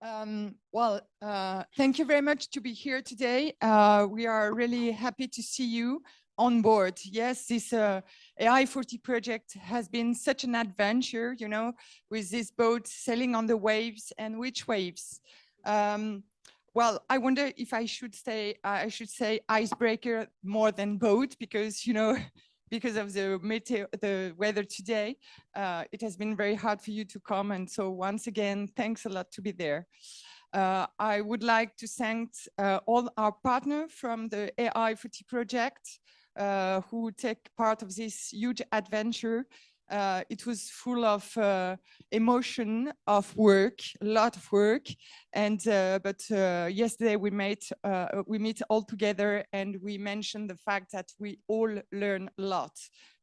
Thank you very much to be here today. We are really happy to see you on board. Yes, this AI4T project has been such an adventure, you know, with this boat sailing on the waves. And which waves? I wonder if I should say icebreaker more than boat, because, you know, because of the weather today, it has been very hard for you to come. And so once again, thanks a lot to be there. I would like to thank all our partners from the AI4T project who take part of this huge adventure. It was full of emotion, of work, a lot of work. And yesterday we meet all together, and we mentioned the fact that we all learn a lot.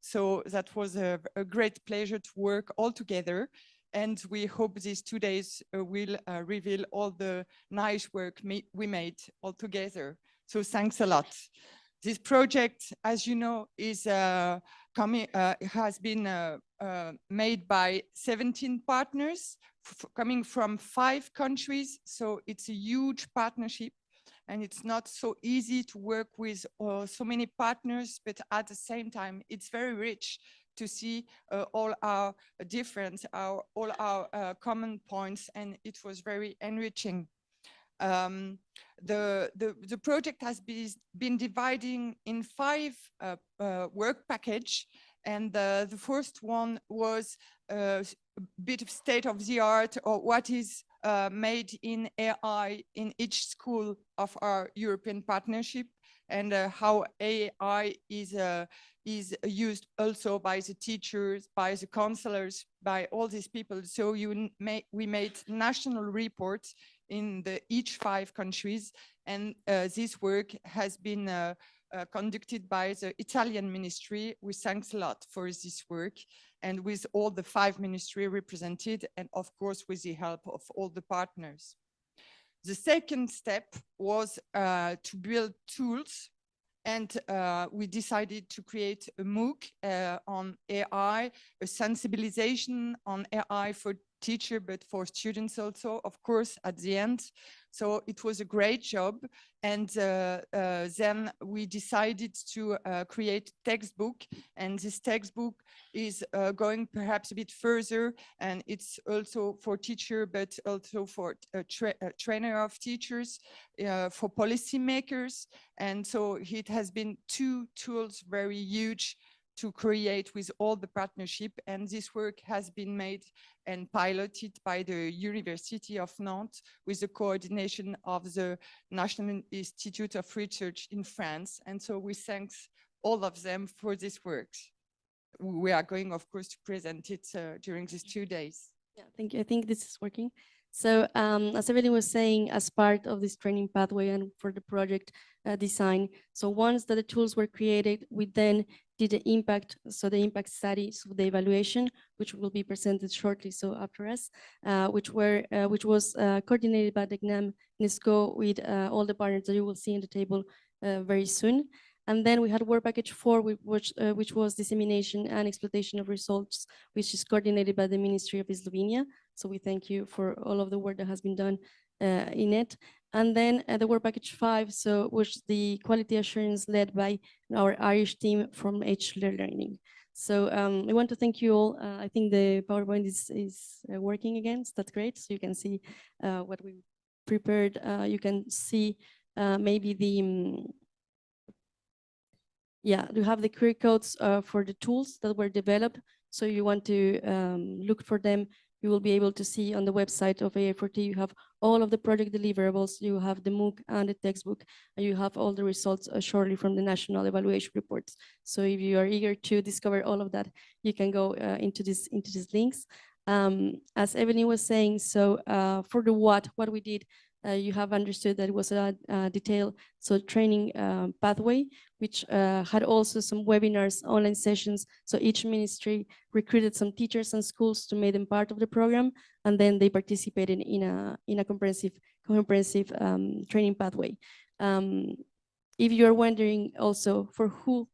So that was a great pleasure to work all together. And we hope these 2 days will reveal all the nice work we made all together. So thanks a lot. This project, as you know, is has been made by 17 partners coming from 5 countries. So it's a huge partnership, and it's not so easy to work with so many partners, but at the same time, it's very rich to see all our all our common points, and it was very enriching. The project has been dividing in 5 work package, and the first one was a bit of state of the art, or what is made in AI in each school of our European partnership, and how AI is used also by the teachers, by the counselors, by all these people. So we made national reports in each 5 countries, and this work has been conducted by the Italian ministry. We thanks a lot for this work, and with all the 5 ministries represented, and of course with the help of all the partners. The second step was to build tools, and we decided to create a MOOC on AI, a sensibilization on AI for teacher, but for students also, of course, at the end. So it was a great job. And then we decided to create textbook, and this textbook is going perhaps a bit further, and it's also for teacher, but also for trainer of teachers, for policymakers. And so it has been 2 tools, very huge, to create with all the partnership, and this work has been made and piloted by the University of Nantes with the coordination of the National Institute of Research in France. And so we thank all of them for this work. We are going, of course, to present it during these 2 days. Yeah, thank you. I think this is working. So as Evelyn was saying, as part of this training pathway and for the project design, so once that the tools were created, we then did the impact, so the impact study, so the evaluation, which will be presented shortly, so after us, which was coordinated by the CNAM, CNESCO, with all the partners that you will see in the table very soon. And then we had work package 4, which was dissemination and exploitation of results, which is coordinated by the Ministry of Slovenia. So we thank you for all of the work that has been done in it. And then the work package 5, so was the quality assurance led by our Irish team from H Learning. So I want to thank you all. I think the PowerPoint is working again. So that's great. So you can see what we prepared. You can see maybe the you have the QR codes for the tools that were developed. So you want to look for them, you will be able to see on the website of AI4T, you have all of the project deliverables, you have the MOOC and the textbook, and you have all the results shortly from the national evaluation reports. So if you are eager to discover all of that, you can go into these links. As Evelyn was saying, so for the what we did, you have understood that it was a detailed training pathway, which had also some webinars, online sessions. So each ministry recruited some teachers and schools to make them part of the program, and then they participated in a comprehensive training pathway. If you are wondering also for who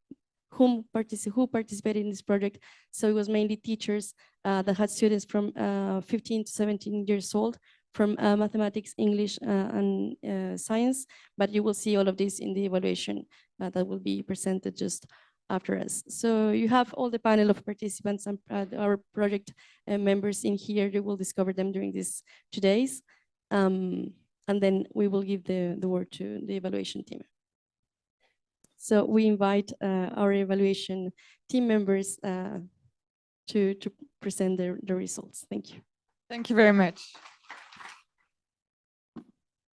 participated in this project, so it was mainly teachers that had students from 15 to 17 years old from mathematics, English, and science, but you will see all of this in the evaluation that will be presented just after us. So you have all the panel of participants and our project members in here. You will discover them during these 2 days. And then we will give the word to the evaluation team. So we invite our evaluation team members to present the results. Thank you. Thank you very much.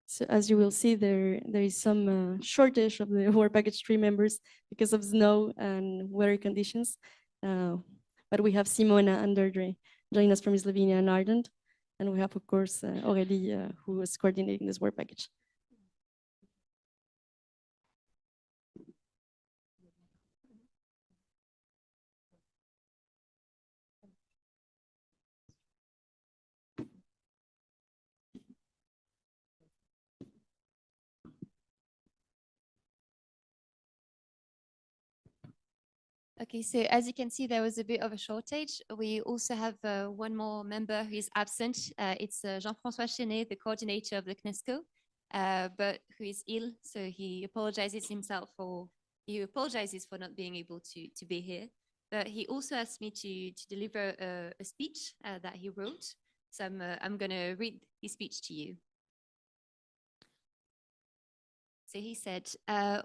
So as you will see, there is some shortage of the work package 3 members because of snow and weather conditions. But we have Simona and Deirdre joining us from Slovenia and Ireland. And we have, of course, Aurélie, who is coordinating this work package. Okay, so as you can see, there was a bit of a shortage. We also have one more member who is absent. It's Jean-François Chenet, the coordinator of the CNESCO, but who is ill. So he apologizes for not being able to be here. But he also asked me to deliver a speech that he wrote. So I'm going to read his speech to you. So he said,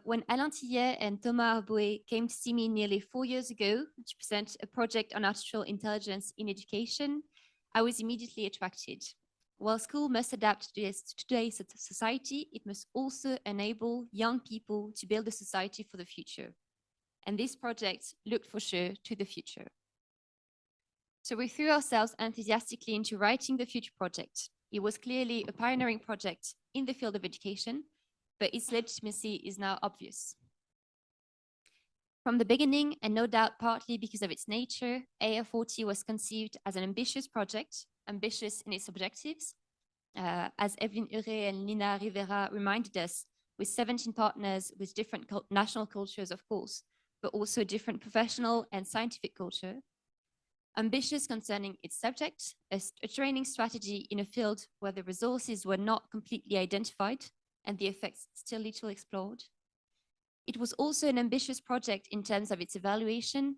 when Alain Tillet and Thomas Arbouet came to see me nearly 4 years ago to present a project on artificial intelligence in education, I was immediately attracted. While school must adapt to today's society, it must also enable young people to build a society for the future. And this project looked for sure to the future. So we threw ourselves enthusiastically into writing the future project. It was clearly a pioneering project in the field of education, but its legitimacy is now obvious. From the beginning, and no doubt partly because of its nature, AI4T was conceived as an ambitious project, ambitious in its objectives. As Evelyne Huret and Lina Rivera reminded us, with 17 partners with different national cultures, of course, but also different professional and scientific culture. Ambitious concerning its subject, a training strategy in a field where the resources were not completely identified, and the effects still little explored. It was also an ambitious project in terms of its evaluation,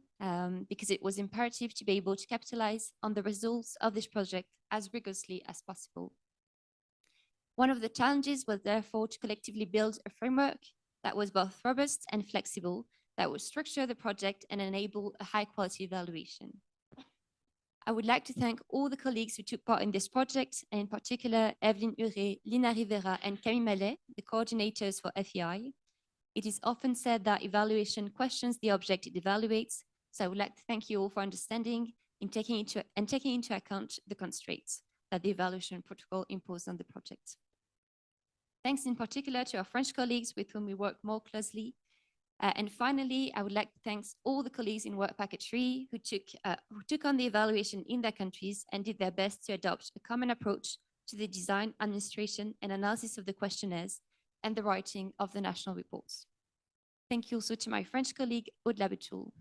because it was imperative to be able to capitalize on the results of this project as rigorously as possible. One of the challenges was therefore to collectively build a framework that was both robust and flexible, that would structure the project and enable a high quality evaluation. I would like to thank all the colleagues who took part in this project, and in particular, Evelyne Huret, Lina Rivera, and Camille Mallet, the coordinators for FEI. It is often said that evaluation questions the object it evaluates, so I would like to thank you all for understanding and taking into account the constraints that the evaluation protocol imposed on the project. Thanks in particular to our French colleagues with whom we work more closely. And finally, I would like to thank all the colleagues in Work Package 3 who took on the evaluation in their countries and did their best to adopt a common approach to the design, administration, and analysis of the questionnaires and the writing of the national reports. Thank you also to my French colleague, Aude Labetoul.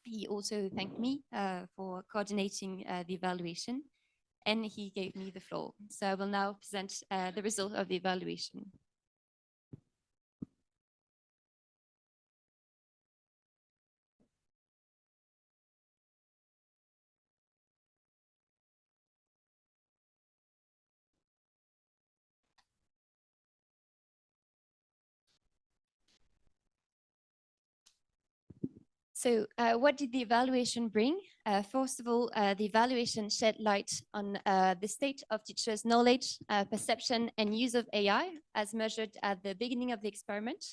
He also thanked me for coordinating the evaluation, and he gave me the floor. So I will now present the result of the evaluation. So what did the evaluation bring? First of all, the evaluation shed light on the state of teachers' knowledge, perception, and use of AI as measured at the beginning of the experiment,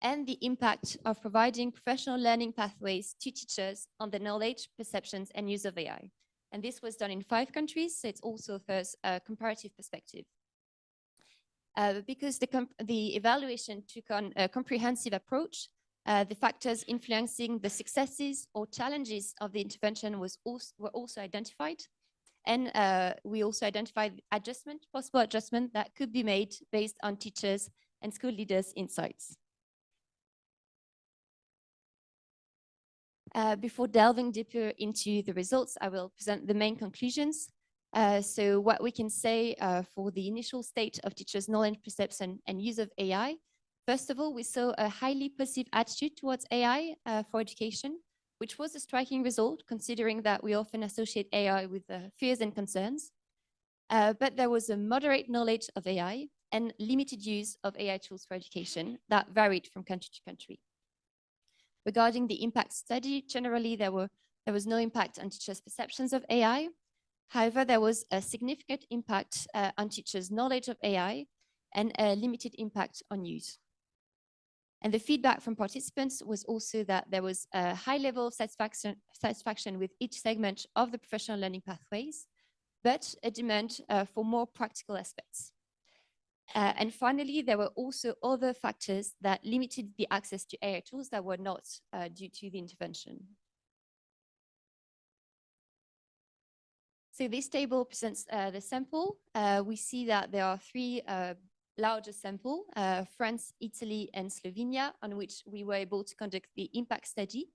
and the impact of providing professional learning pathways to teachers on the knowledge, perceptions, and use of AI. And this was done in 5 countries, so it's also first a comparative perspective. Because the evaluation took on a comprehensive approach, the factors influencing the successes or challenges of the intervention were also identified. And we also identified possible adjustment that could be made based on teachers and school leaders' insights. Before delving deeper into the results, I will present the main conclusions. So what we can say for the initial state of teachers' knowledge, perception, and use of AI, first of all, we saw a highly positive attitude towards AI for education, which was a striking result, considering that we often associate AI with fears and concerns. But there was a moderate knowledge of AI and limited use of AI tools for education that varied from country to country. Regarding the impact study, generally there was no impact on teachers' perceptions of AI. However, there was a significant impact on teachers' knowledge of AI and a limited impact on use. And the feedback from participants was also that there was a high level of satisfaction with each segment of the professional learning pathways, but a demand for more practical aspects. And finally, there were also other factors that limited the access to AI tools that were not due to the intervention. So this table presents the sample. We see that there are three larger samples, France, Italy, and Slovenia, on which we were able to conduct the impact study,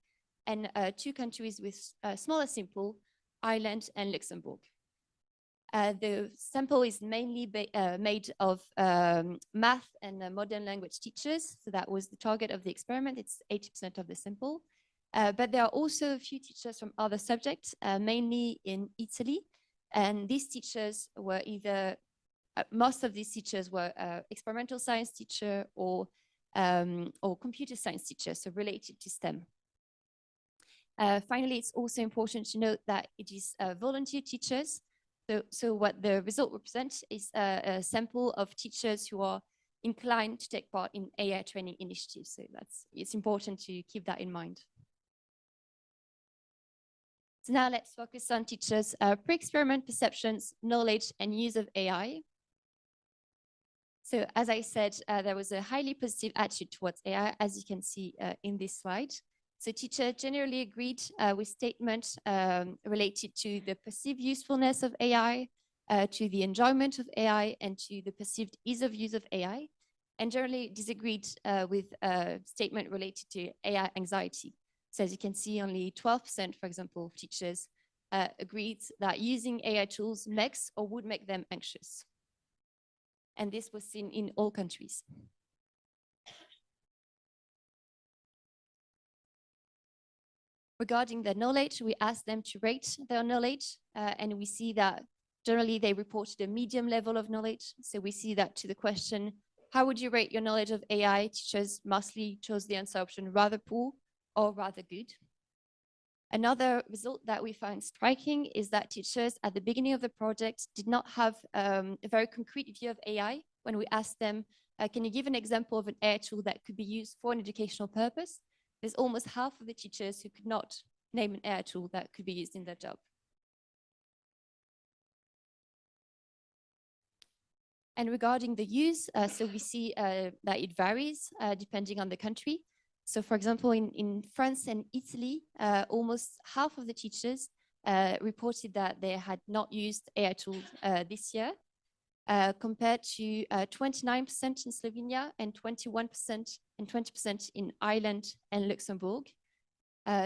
and two countries with a smaller sample, Ireland and Luxembourg. The sample is mainly made of math and modern language teachers. So that was the target of the experiment. It's 80% of the sample. But there are also a few teachers from other subjects, mainly in Italy. And these teachers were either, most of these teachers were experimental science teacher or computer science teachers, so related to STEM. Finally, it's also important to note that it is volunteer teachers. So what the result represents is a sample of teachers who are inclined to take part in AI training initiatives. So it's important to keep that in mind. So now let's focus on teachers' pre-experiment perceptions, knowledge, and use of AI. So as I said, there was a highly positive attitude towards AI, as you can see in this slide. So teachers generally agreed with statements related to the perceived usefulness of AI, to the enjoyment of AI, and to the perceived ease of use of AI, and generally disagreed with a statement related to AI anxiety. So as you can see, only 12%, for example, of teachers agreed that using AI tools makes or would make them anxious. And this was seen in all countries. Regarding their knowledge, we asked them to rate their knowledge, and we see that generally they reported a medium level of knowledge. So we see that to the question, how would you rate your knowledge of AI? Teachers mostly chose the answer option rather poor or rather good. Another result that we find striking is that teachers at the beginning of the project did not have a very concrete view of AI. When we asked them, can you give an example of an AI tool that could be used for an educational purpose? There's almost half of the teachers who could not name an AI tool that could be used in their job. And regarding the use, so we see that it varies depending on the country. So for example, in France and Italy, almost half of the teachers reported that they had not used AI tools this year, compared to 29% in Slovenia and 21% and 20% in Ireland and Luxembourg.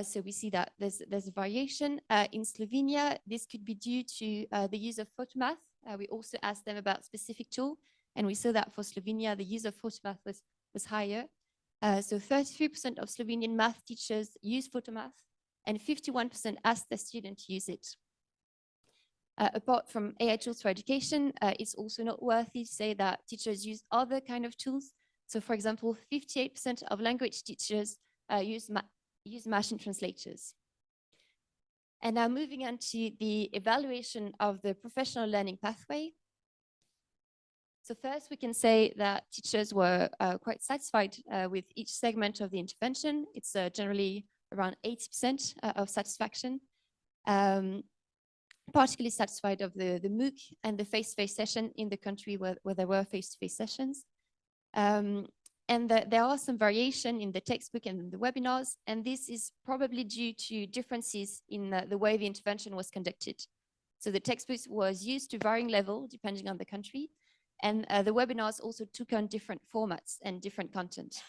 So we see that there's a variation. In Slovenia, this could be due to the use of photomath. We also asked them about specific tool, and we saw that for Slovenia, the use of photomath was higher. So 33% of Slovenian math teachers use photomath, and 51% asked their students to use it. Apart from AI tools for education, it's also noteworthy to say that teachers use other kind of tools. So for example, 58% of language teachers use machine translators. And now moving on to the evaluation of the professional learning pathway. So first, we can say that teachers were quite satisfied with each segment of the intervention. It's generally around 80% of satisfaction. Particularly satisfied of the MOOC and the face-to-face session in the country where there were face-to-face sessions. And there are some variation in the textbook and in the webinars, and this is probably due to differences in the way the intervention was conducted. So the textbook was used to varying level depending on the country, and the webinars also took on different formats and different content.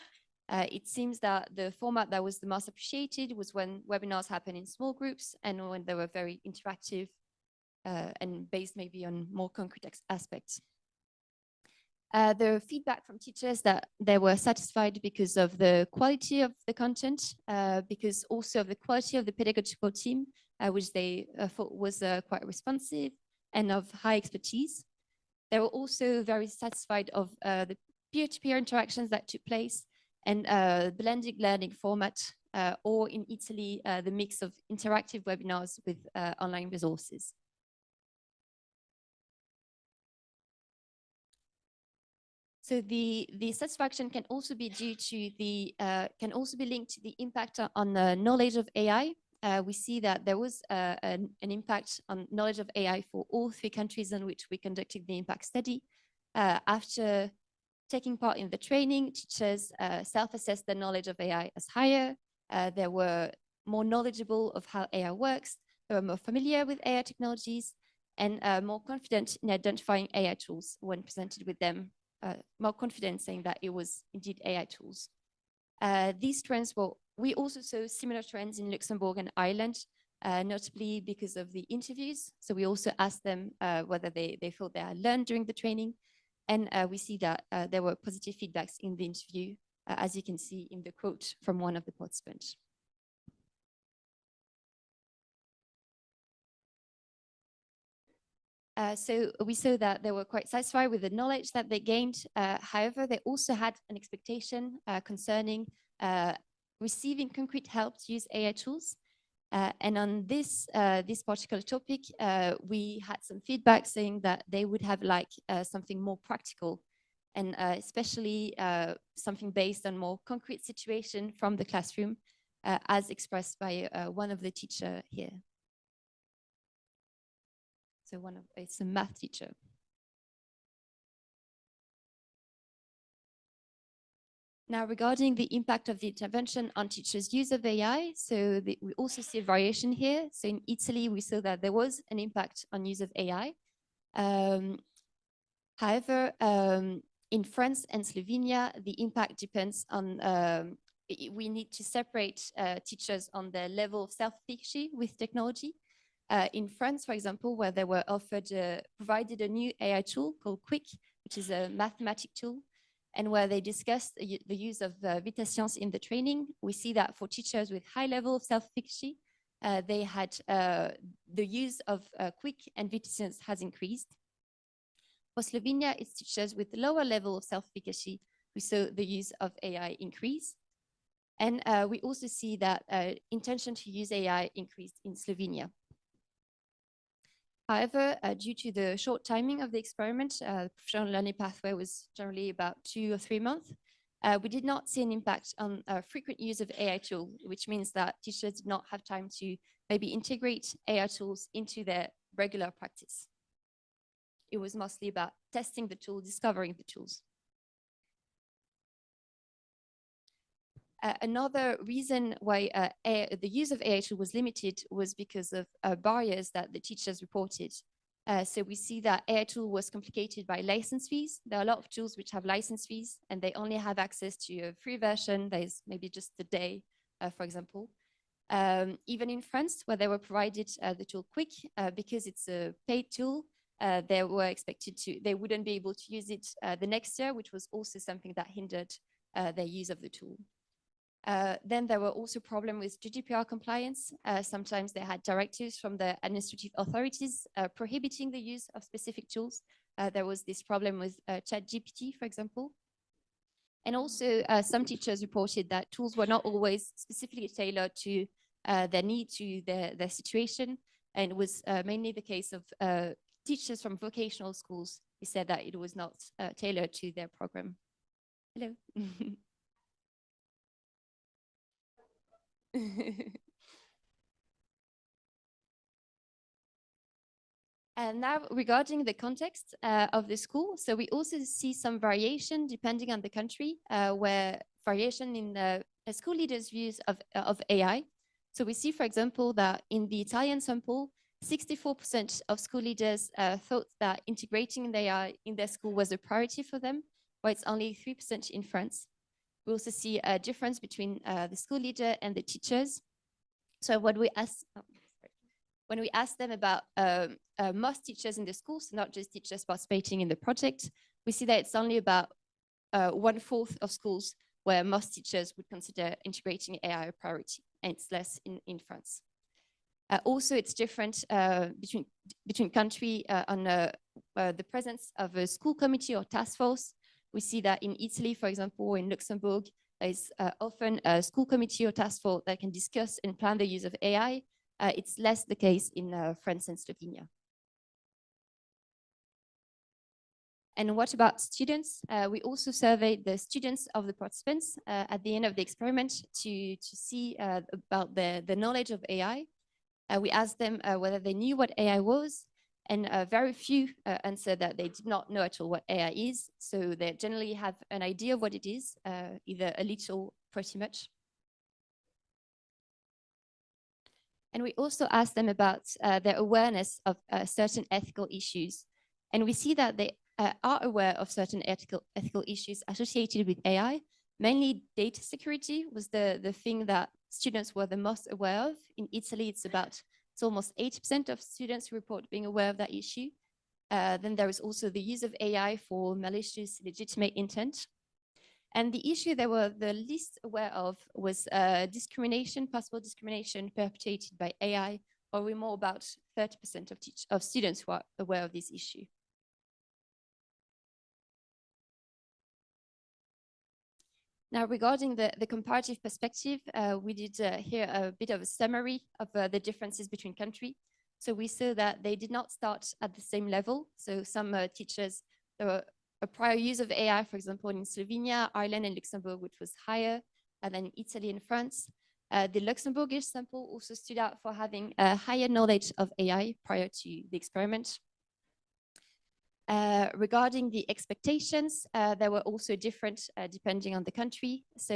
It seems that the format that was the most appreciated was when webinars happened in small groups and when they were very interactive and based maybe on more concrete aspects. The feedback from teachers that they were satisfied because of the quality of the content, because also of the quality of the pedagogical team, which they thought was quite responsive and of high expertise. They were also very satisfied of the peer-to-peer interactions that took place and blended learning format, or in Italy, the mix of interactive webinars with online resources. So the satisfaction can also be due to the can also be linked to the impact on the knowledge of AI. We see that there was an impact on knowledge of AI for all 3 countries in which we conducted the impact study. After taking part in the training, teachers self-assessed their knowledge of AI as higher. They were more knowledgeable of how AI works. They were more familiar with AI technologies and more confident in identifying AI tools when presented with them. More confident saying that it was indeed AI tools. These trends we also saw similar trends in Luxembourg and Ireland, notably because of the interviews. So we also asked them whether they thought they had learned during the training. And we see that there were positive feedbacks in the interview, as you can see in the quote from one of the participants. So we saw that they were quite satisfied with the knowledge that they gained. However, they also had an expectation concerning receiving concrete help to use AI tools. And on this particular topic, we had some feedback saying that they would have liked something more practical, and especially something based on more concrete situation from the classroom, as expressed by one of the teacher here. So it's a math teacher. Now, regarding the impact of the intervention on teachers' use of AI, so we also see a variation here. So in Italy, we saw that there was an impact on use of AI. However, in France and Slovenia, the impact depends on, we need to separate teachers on their level of self-efficacy with technology. In France, for example, where they were provided a new AI tool called Quick, which is a mathematic tool, and where they discussed the use of VitaScience in the training, we see that for teachers with high level of self-efficacy, they had the use of Quick and VitaScience has increased. For Slovenia, it's teachers with lower level of self-efficacy who saw the use of AI increase. And we also see that intention to use AI increased in Slovenia. However, due to the short timing of the experiment, the professional learning pathway was generally about 2 or 3 months. We did not see an impact on frequent use of AI tool, which means that teachers did not have time to maybe integrate AI tools into their regular practice. It was mostly about testing the tool, discovering the tools. Another reason why the use of AI tool was limited was because of barriers that the teachers reported. So we see that AI tool was complicated by license fees. There are a lot of tools which have license fees, and they only have access to a free version. There's maybe just a day, for example. Even in France, where they were provided the tool Quick, because it's a paid tool, they were expected they wouldn't be able to use it the next year, which was also something that hindered their use of the tool. Then there were also problems with GDPR compliance. Sometimes they had directives from the administrative authorities prohibiting the use of specific tools. There was this problem with ChatGPT, for example. And also some teachers reported that tools were not always specifically tailored to their need, to their situation. And it was mainly the case of teachers from vocational schools who said that it was not tailored to their program. Hello. And now regarding the context of the school, so we also see some variation depending on the country, where variation in the school leaders' views of AI. So we see, for example, that in the Italian sample, 64% of school leaders thought that integrating the AI in their school was a priority for them, while it's only 3% in France. We also see a difference between the school leader and the teachers. So what we asked when we asked them about most teachers in the schools, not just teachers participating in the project, we see that it's only about 1/4 of schools where most teachers would consider integrating AI a priority, and it's less in France. Also, it's different between country on the presence of a school committee or task force. We see that in Italy, for example, or in Luxembourg, there is often a school committee or task force that can discuss and plan the use of AI. It's less the case in France and Slovenia. And what about students? We also surveyed the students of the participants at the end of the experiment to see about the knowledge of AI. We asked them whether they knew what AI was, and very few answered that they did not know at all what AI is. So they generally have an idea of what it is, either a little, pretty much. And we also asked them about their awareness of certain ethical issues. And we see that they are aware of certain ethical issues associated with AI. Mainly data security was the thing that students were the most aware of. In Italy, it's almost 80% of students who report being aware of that issue. Then there is also the use of AI for malicious, legitimate intent. And the issue they were the least aware of was discrimination, possible discrimination perpetrated by AI, or we're more about 30% of students who are aware of this issue. Now, regarding the comparative perspective, we did here a bit of a summary of the differences between countries. So we saw that they did not start at the same level. So some teachers, there were a prior use of AI, for example, in Slovenia, Ireland, and Luxembourg, which was higher than Italy and France. The Luxembourgish sample also stood out for having a higher knowledge of AI prior to the experiment. Regarding the expectations, there were also different depending on the country. So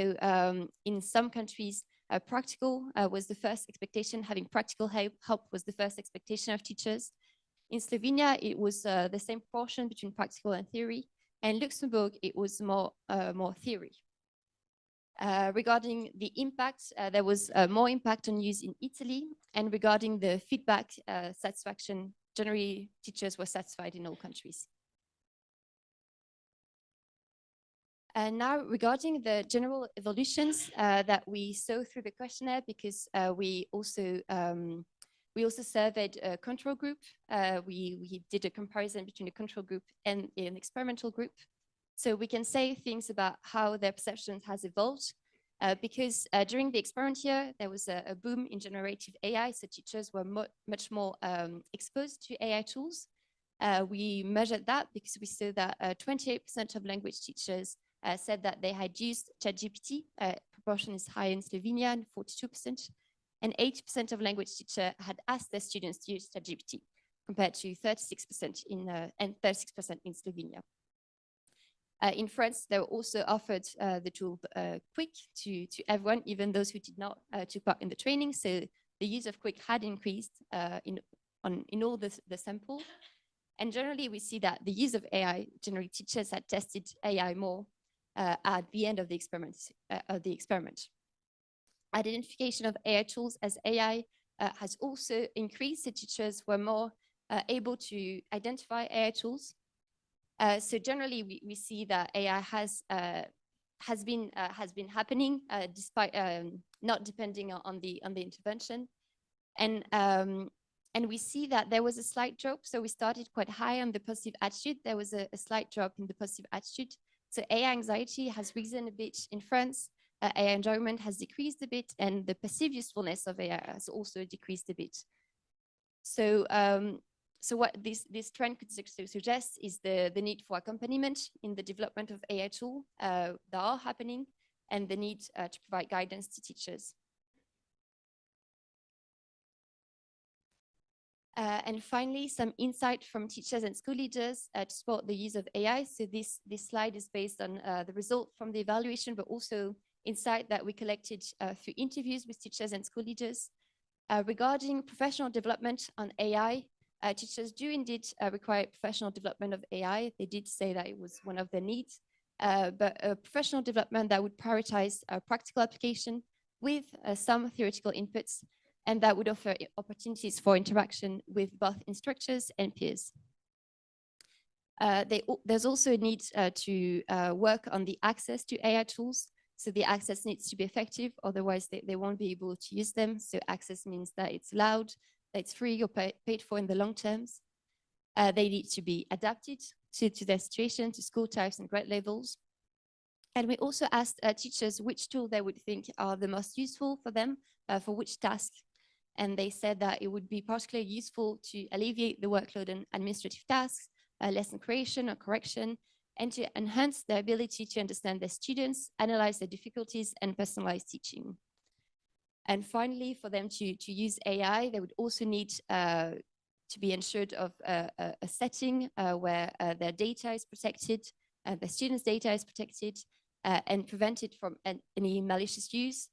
in some countries, practical was the first expectation. Having practical help was the first expectation of teachers. In Slovenia, it was the same proportion between practical and theory. And Luxembourg, it was more theory. Regarding the impact, there was more impact on use in Italy. And regarding the feedback satisfaction, generally teachers were satisfied in all countries. And now regarding the general evolutions that we saw through the questionnaire, because we also surveyed a control group. We did a comparison between a control group and an experimental group. So we can say things about how their perception has evolved. Because during the experiment here, there was a boom in generative AI, so teachers were much more exposed to AI tools. We measured that because we saw that 28% of language teachers said that they had used ChatGPT. Proportion is high in Slovenia, and 42%. And 80% of language teachers had asked their students to use ChatGPT, compared to 36% and 36% in Slovenia. In France, they were also offered the tool Quick to everyone, even those who did not take part in the training. So the use of Quick had increased in all the sample. And generally, we see that the use of AI, generally teachers had tested AI more at the end of the experiment. Identification of AI tools as AI has also increased. The teachers were more able to identify AI tools. So generally, we see that AI has been happening despite not depending on the intervention, and we see that there was a slight drop. So we started quite high on the positive attitude. There was a slight drop in the positive attitude. So AI anxiety has risen a bit in France. AI enjoyment has decreased a bit, and the perceived usefulness of AI has also decreased a bit. So so what this trend could suggest is the need for accompaniment in the development of AI tools that are happening, and the need to provide guidance to teachers. And finally, some insight from teachers and school leaders to support the use of AI. So this slide is based on the result from the evaluation, but also insight that we collected through interviews with teachers and school leaders. Regarding professional development on AI, teachers do indeed require professional development of AI. They did say that it was one of their needs, but a professional development that would prioritize practical application with some theoretical inputs. and that would offer opportunities for interaction with both instructors and peers. There's also a need to work on the access to AI tools. So the access needs to be effective, otherwise they won't be able to use them. So access means that it's allowed, that it's free or paid for in the long terms. They need to be adapted to their situation, to school types and grade levels. And we also asked teachers which tool they would think are the most useful for them, for which task. And they said that it would be particularly useful to alleviate the workload and administrative tasks, lesson creation or correction, and to enhance their ability to understand their students, analyze their difficulties, and personalize teaching. And finally, for them to use AI, they would also need to be ensured of a setting where their data is protected, their students' data is protected, and prevented from any malicious use.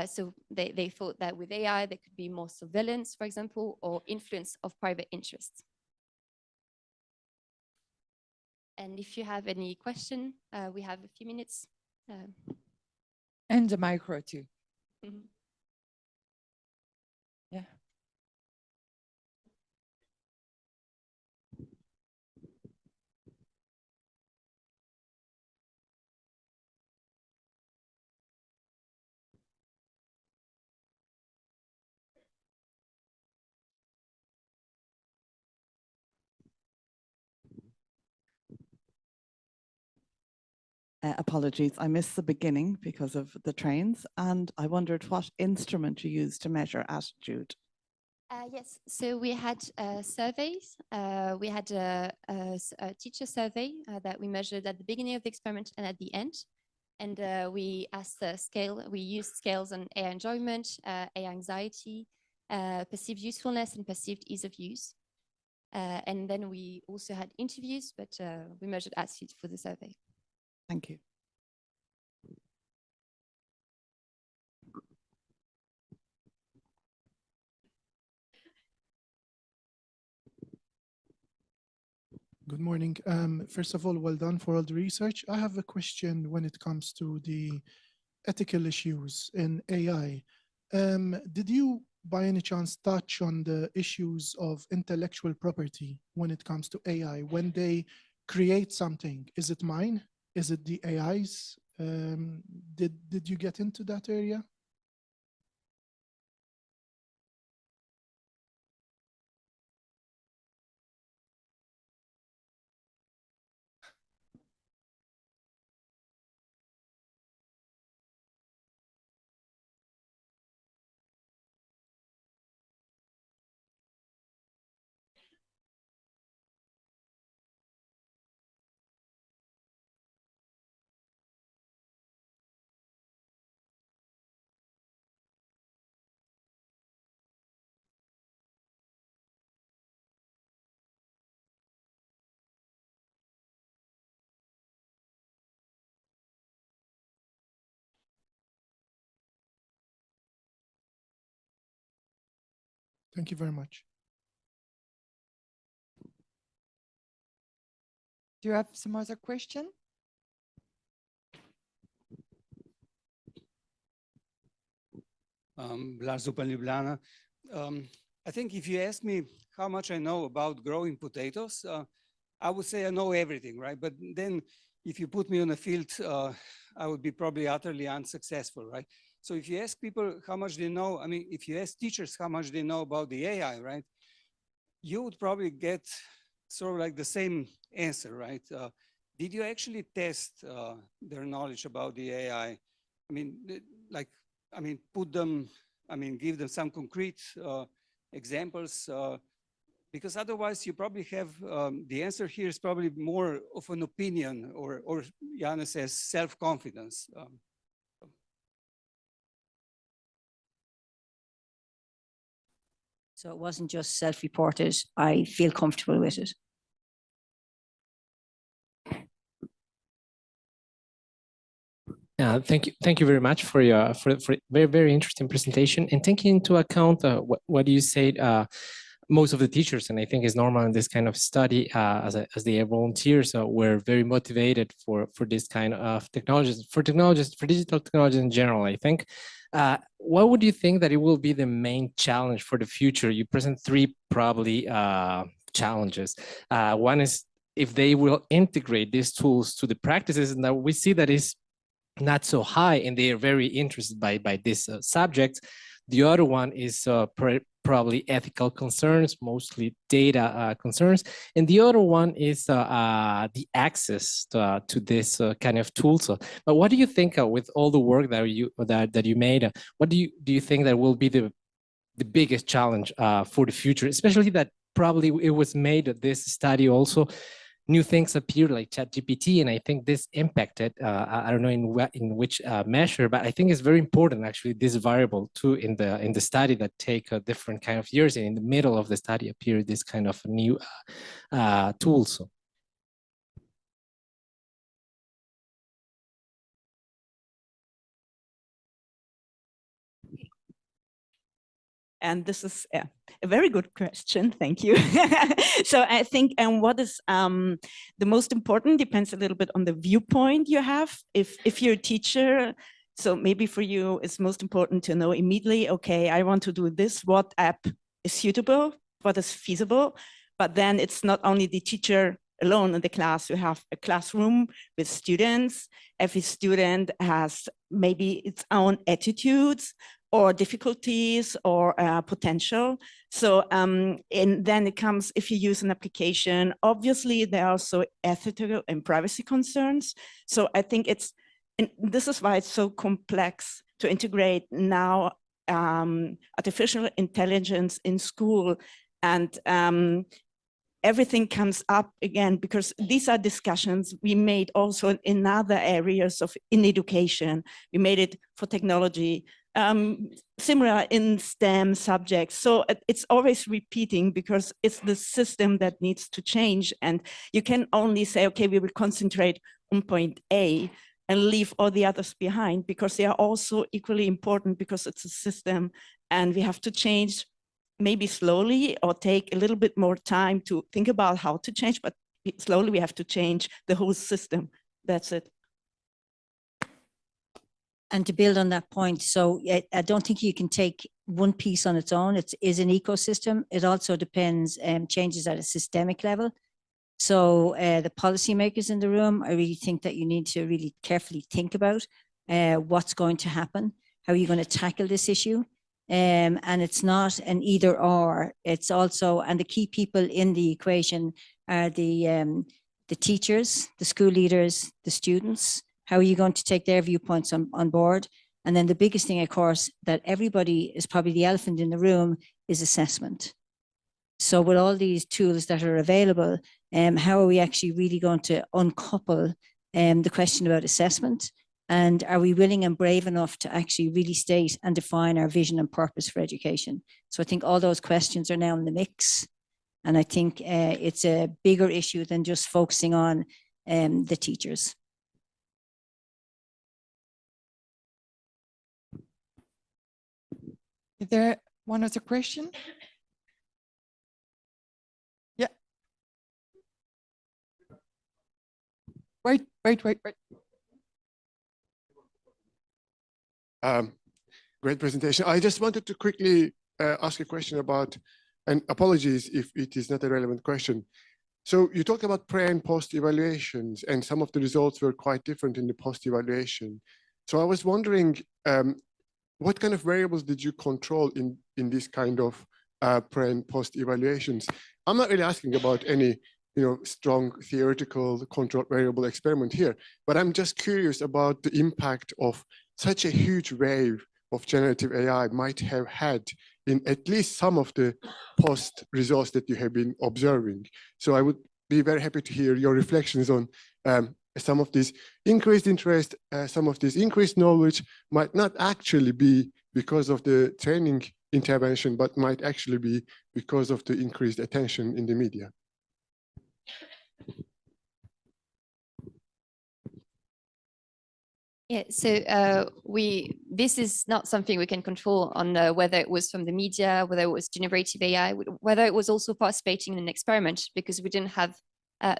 So they thought that with AI, there could be more surveillance, for example, or influence of private interests. And if you have any question, we have a few minutes. And the micro too. Mhm. Yeah. Apologies, I missed the beginning because of the trains, and I wondered what instrument you used to measure attitude. Yes, so we had surveys. We had a teacher survey that we measured at the beginning of the experiment and at the end. And we asked the scale, we used scales on AI enjoyment, AI anxiety, perceived usefulness, and perceived ease of use. And then we also had interviews, but we measured attitude for the survey. Thank you. Good morning. First of all, well done for all the research. I have a question when it comes to the ethical issues in AI. Did you, by any chance, touch on the issues of intellectual property when it comes to AI? When they create something, is it mine? Is it the AI's? Did you get into that area? Thank you very much. Do you have some other question? Blas Zupan, Ljubljana. I think if you ask me how much I know about growing potatoes, I would say I know everything, right? But then if you put me on a field, I would be probably utterly unsuccessful, right? So if you ask people how much they know, I mean, if you ask teachers how much they know about the AI, right? You would probably get sort of like the same answer, right? Did you actually test their knowledge about the AI? I mean, put them, give them some concrete examples, because otherwise you probably have, the answer here is probably more of an opinion or Jana says self-confidence. So it wasn't just self-reported, I feel comfortable with it. Thank you very much for your very interesting presentation, and taking into account what you said. Most of the teachers, and I think it's normal in this kind of study, as they are volunteers, were very motivated for this kind of technologies, for digital technologies in general. I think What would you think that it will be the main challenge for the future? You present three probably challenges. One is if they will integrate these tools to the practices, and that we see that is not so high, and they are very interested by this subject. The other one is probably ethical concerns, mostly data concerns. And the other one is the access to this kind of tools. But what do you think with all the work that you made, what do you think that will be the biggest challenge for the future, especially that probably it was made this study also new things appear like ChatGPT, and I think this impacted, I don't know in which measure, but I think it's very important actually this variable too in the study that take a different kind of years, and in the middle of the study appear this kind of new tools. And this is a very good question. Thank you. So I think, and what is the most important depends a little bit on the viewpoint you have. If you're a teacher, so maybe for you, it's most important to know immediately, okay, I want to do this, what app is suitable, what is feasible. But then it's not only the teacher alone in the class. You have a classroom with students. Every student has maybe its own attitudes or difficulties or potential. So, and then it comes, if you use an application, obviously there are also ethical and privacy concerns. So I think it's, and this is why it's so complex to integrate now artificial intelligence in school. And everything comes up again, because these are discussions we made also in other areas in education. We made it for technology, similar in STEM subjects. So it's always repeating because it's the system that needs to change. And you can only say, okay, we will concentrate on point A and leave all the others behind, because they are also equally important, because it's a system and we have to change maybe slowly or take a little bit more time to think about how to change, but slowly we have to change the whole system. That's it. And to build on that point, so I don't think you can take one piece on its own. It is an ecosystem. It also depends, changes at a systemic level. So the policymakers in the room, I really think that you need to really carefully think about what's going to happen. How are you going to tackle this issue? And it's not an either or. It's also, and the key people in the equation are the teachers, the school leaders, the students. How are you going to take their viewpoints on board? And then the biggest thing, of course, that everybody is probably the elephant in the room is assessment. So with all these tools that are available, how are we actually really going to uncouple the question about assessment? And are we willing and brave enough to actually really state and define our vision and purpose for education? So I think all those questions are now in the mix. And I think it's a bigger issue than just focusing on the teachers. Is there one other question? Yeah. Wait. Great presentation. I just wanted to quickly ask a question about, and apologies if it is not a relevant question. So you talked about pre and post evaluations, and some of the results were quite different in the post evaluation. So I was wondering, what kind of variables did you control in this kind of pre and post evaluations? I'm not really asking about any strong theoretical control variable experiment here, but I'm just curious about the impact of such a huge wave of generative AI might have had in at least some of the post results that you have been observing. So I would be very happy to hear your reflections on some of this increased interest, some of this increased knowledge might not actually be because of the training intervention, but might actually be because of the increased attention in the media. Yeah, so this is not something we can control on whether it was from the media, whether it was generative AI, whether it was also participating in an experiment, because we didn't have,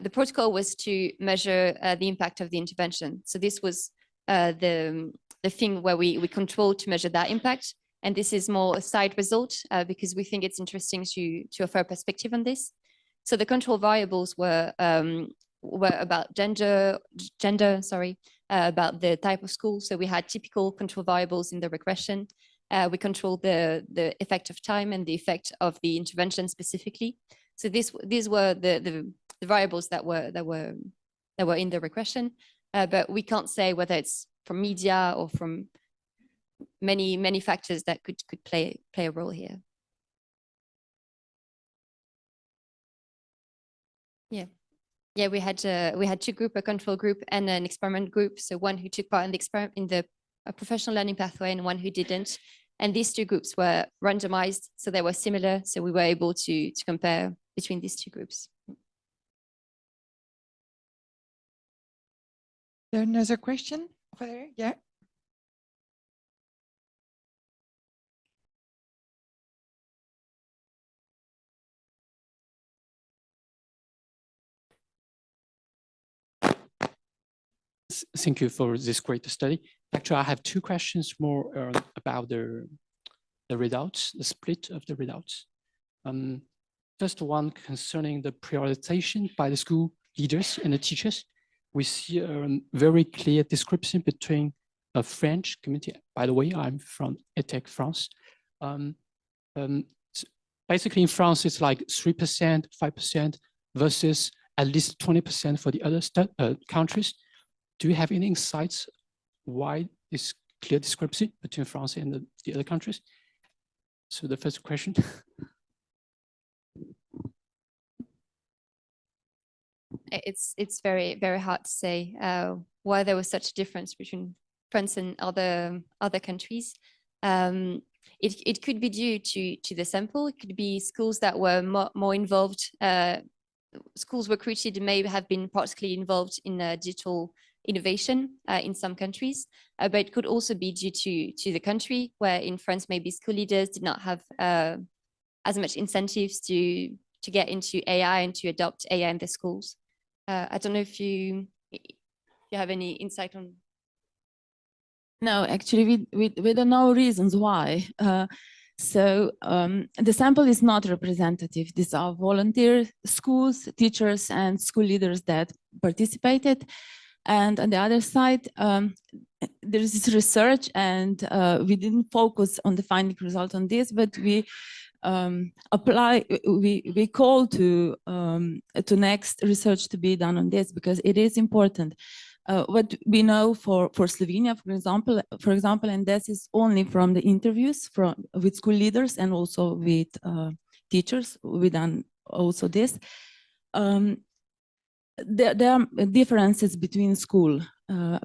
the protocol was to measure the impact of the intervention. So this was the the thing where we control to measure that impact. And this is more a side result because we think it's interesting to offer a perspective on this. So the control variables were about gender, about the type of school. So we had typical control variables in the regression. We controlled the effect of time and the effect of the intervention specifically. So these were the variables that were in the regression, but we can't say whether it's from media or from many factors that could play a role here. Yeah, we had two groups, a control group and an experiment group. So one who took part in the experiment in the professional learning pathway and one who didn't. And these two groups were randomized, so they were similar. So we were able to compare between these two groups. There another question over there? Yeah. Thank you for this great study. Actually, I have two questions more about the results, the split of the results. First one concerning the prioritization by the school leaders and the teachers. We see a very clear description between a French community. By the way, I'm from ETEC France. Basically in France, it's like 3%, 5% versus at least 20% for the other countries. Do you have any insights why this clear discrepancy between France and the other countries? So the first question. It's very hard to say why there was such a difference between France and other countries. It could be due to the sample. It could be schools that were more involved. Schools recruited may have been particularly involved in digital innovation in some countries, but it could also be due to the country, where in France maybe school leaders did not have as much incentives to get into AI and to adopt AI in their schools. I don't know if you have any insight on. No, actually, we don't know reasons why. The sample is not representative. These are volunteer schools, teachers, and school leaders that participated. And on the other side, there is this research, and we didn't focus on the finding result on this, but we we call to next research to be done on this because it is important. What we know for Slovenia, for example, and this is only from the interviews with school leaders and also with teachers. We done also this. There are differences between school,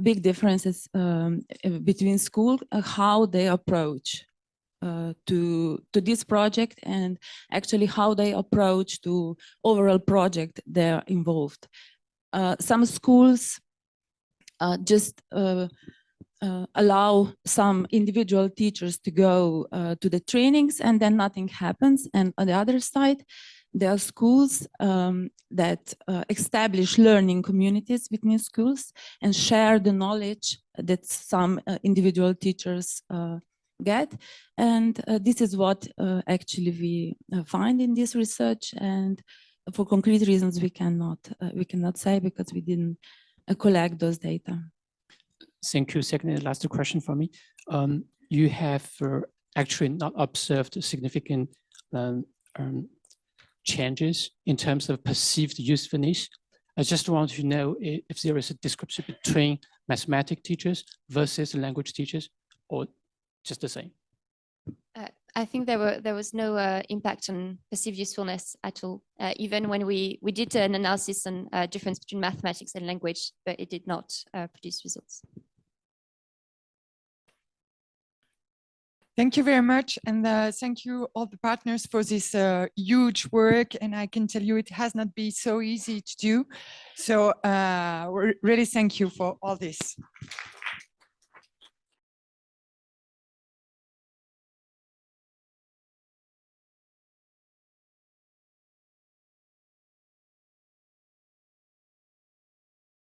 big differences between school, how they approach to this project and actually how they approach to overall project they're involved. Some schools just allow some individual teachers to go to the trainings and then nothing happens. And on the other side, there are schools that establish learning communities between schools and share the knowledge that some individual teachers get. And this is what actually we find in this research. And for concrete reasons, we cannot say because we didn't collect those data. Thank you. Second and last question for me. You have actually not observed significant changes in terms of perceived usefulness. I just want to know if there is a description between mathematics teachers versus language teachers, or just the same. I think there was no impact on perceived usefulness at all. Even when we did an analysis on difference between mathematics and language, but it did not produce results. Thank you very much. And thank you all the partners for this huge work. And I can tell you it has not been so easy to do. So really thank you for all this.